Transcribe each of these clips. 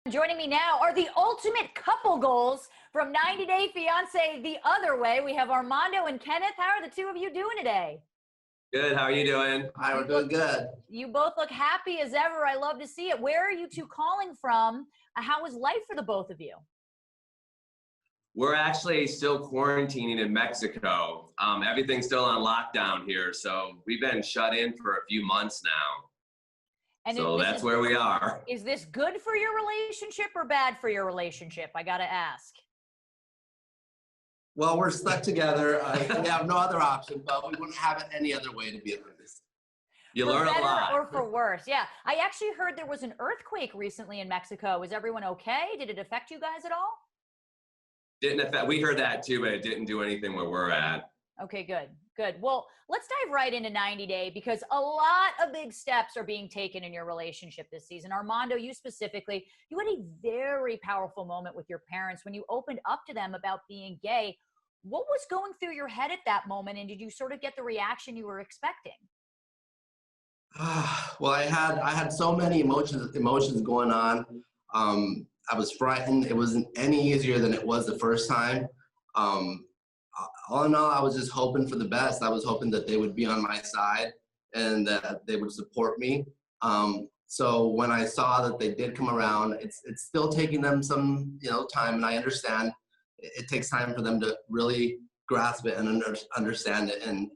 Joining me now are the ultimate couple goals from 90 Day Fiancé the other way. We have Armando and Kenneth. How are the two of you doing today? Good. How are you doing? Hi, we're doing good. You both look happy as ever. I love to see it. Where are you two calling from? How is life for the both of you? We're actually still quarantining in Mexico. Everything's still on lockdown here, so we've been shut in for a few months now. And so that's where we are. Is this good for your relationship or bad for your relationship? I gotta ask. Well, we're stuck together. We have no other option, but we wouldn't have it any other way, to be honest. You learn a lot. Or for worse, yeah. I actually heard there was an earthquake recently in Mexico. Is everyone okay? Did it affect you guys at all? Didn't affect. We heard that too, but it didn't do anything where we're at. Okay, good, good. Well, let's dive right into 90 Day because a lot of big steps are being taken in your relationship this season. Armando, you specifically, you had a very powerful moment with your parents when you opened up to them about being gay. What was going through your head at that moment, and did you sort of get the reaction you were expecting? Well, I had so many emotions going on. I was frightened. It wasn't any easier than it was the first time. All in all, I was just hoping for the best. I was hoping that they would be on my side and that they would support me. So when I saw that they did come around, it's still taking them some time, and I understand it takes time for them to really grasp it and understand it. And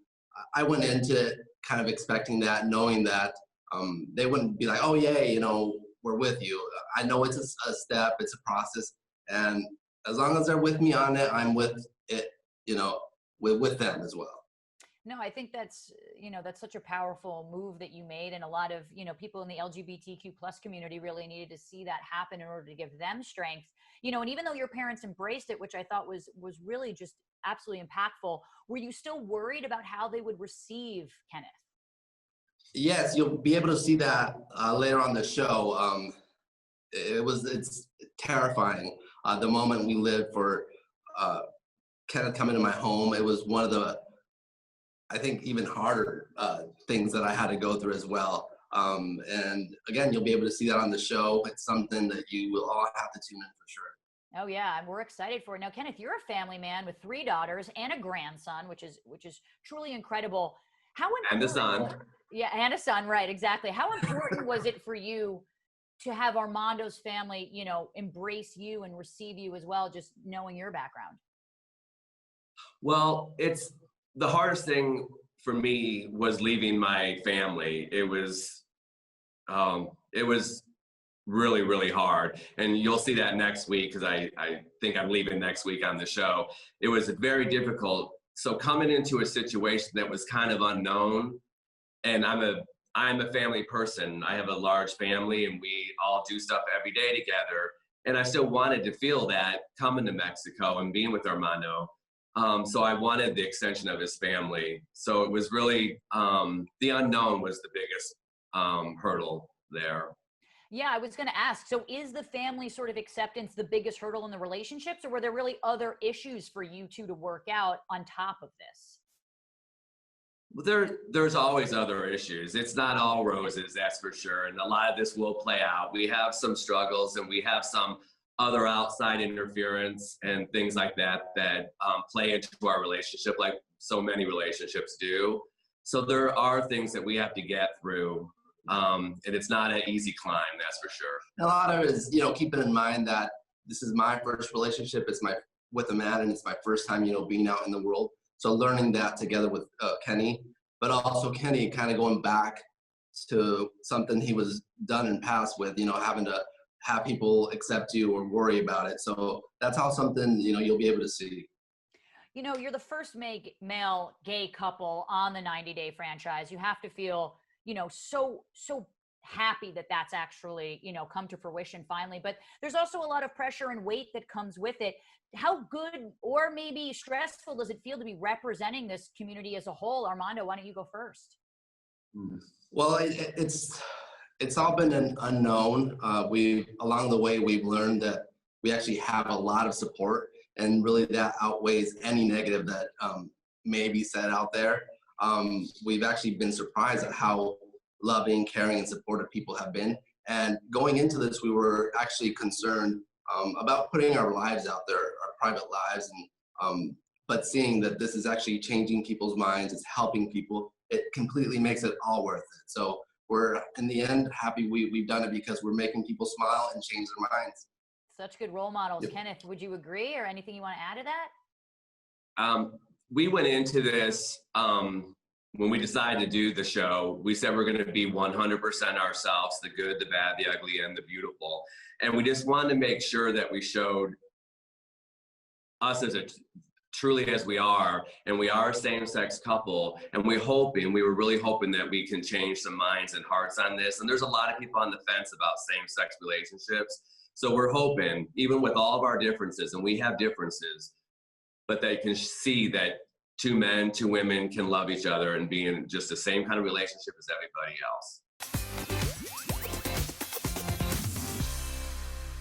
I went into it kind of expecting that, knowing that they wouldn't be like, oh yay, we're with you. I know it's a step, it's a process, and as long as they're with me on it, I'm with it, with them as well. No, I think that's, that's such a powerful move that you made. And a lot of, people in the LGBTQ plus community really needed to see that happen in order to give them strength. And even though your parents embraced it, which I thought was really just absolutely impactful, were you still worried about how they would receive Kenneth? Yes, you'll be able to see that later on the show. It's terrifying. The moment we lived for Kenneth coming to my home, it was one of the, I think, even harder things that I had to go through as well. And again, you'll be able to see that on the show. It's something that you will all have to tune in for sure. Oh yeah, and we're excited for it. Now, Kenneth, you're a family man with 3 daughters and a grandson, which is truly incredible. How important? And a son. Yeah, and a son, right? Exactly. How important was it for you to have Armando's family, embrace you and receive you as well, just knowing your background? Well, it's the hardest thing for me was leaving my family. It was really, really hard. And you'll see that next week because I think I'm leaving next week on the show. It was very difficult. So coming into a situation that was kind of unknown, and I'm a family person. I have a large family and we all do stuff every day together. And I still wanted to feel that coming to Mexico and being with Armando. So I wanted the extension of his family. So it was really, the unknown was the biggest hurdle there. Yeah, I was going to ask, so is the family sort of acceptance the biggest hurdle in the relationships, or were there really other issues for you two to work out on top of this? There's always other issues. It's not all roses, that's for sure. And a lot of this will play out. We have some struggles and we have some other outside interference and things like that play into our relationship, like so many relationships do. So there are things that we have to get through. And it's not an easy climb, that's for sure. A lot of it is, keeping in mind that this is my first relationship. It's with a man, and it's my first time, being out in the world. So learning that together with Kenny, but also Kenny kind of going back to something he was done in past with, having to have people accept you or worry about it. So that's how something, you'll be able to see. You're the first male gay couple on the 90 Day franchise. You have to feel, so happy that that's actually, come to fruition finally. But there's also a lot of pressure and weight that comes with it. How good or maybe stressful does it feel to be representing this community as a whole? Armando, why don't you go first? Well, it's all been an unknown. Along the way, we've learned that we actually have a lot of support, and really that outweighs any negative that may be said out there. We've actually been surprised at how loving, caring, and supportive people have been. And going into this, we were actually concerned about putting our lives out there, our private lives, and but seeing that this is actually changing people's minds, it's helping people, it completely makes it all worth it. So we're, in the end, happy we've done it because we're making people smile and change their minds. Such good role models. Yep. Kenneth, would you agree, or anything you want to add to that? We went into this, when we decided to do the show, we said we're going to be 100% ourselves, the good, the bad, the ugly, and the beautiful. And we just wanted to make sure that we showed us as truly as we are, and we are a same-sex couple, and we were really hoping that we can change some minds and hearts on this. And there's a lot of people on the fence about same-sex relationships. So we're hoping, even with all of our differences, and we have differences, but they can see that two men, two women can love each other and be in just the same kind of relationship as everybody else.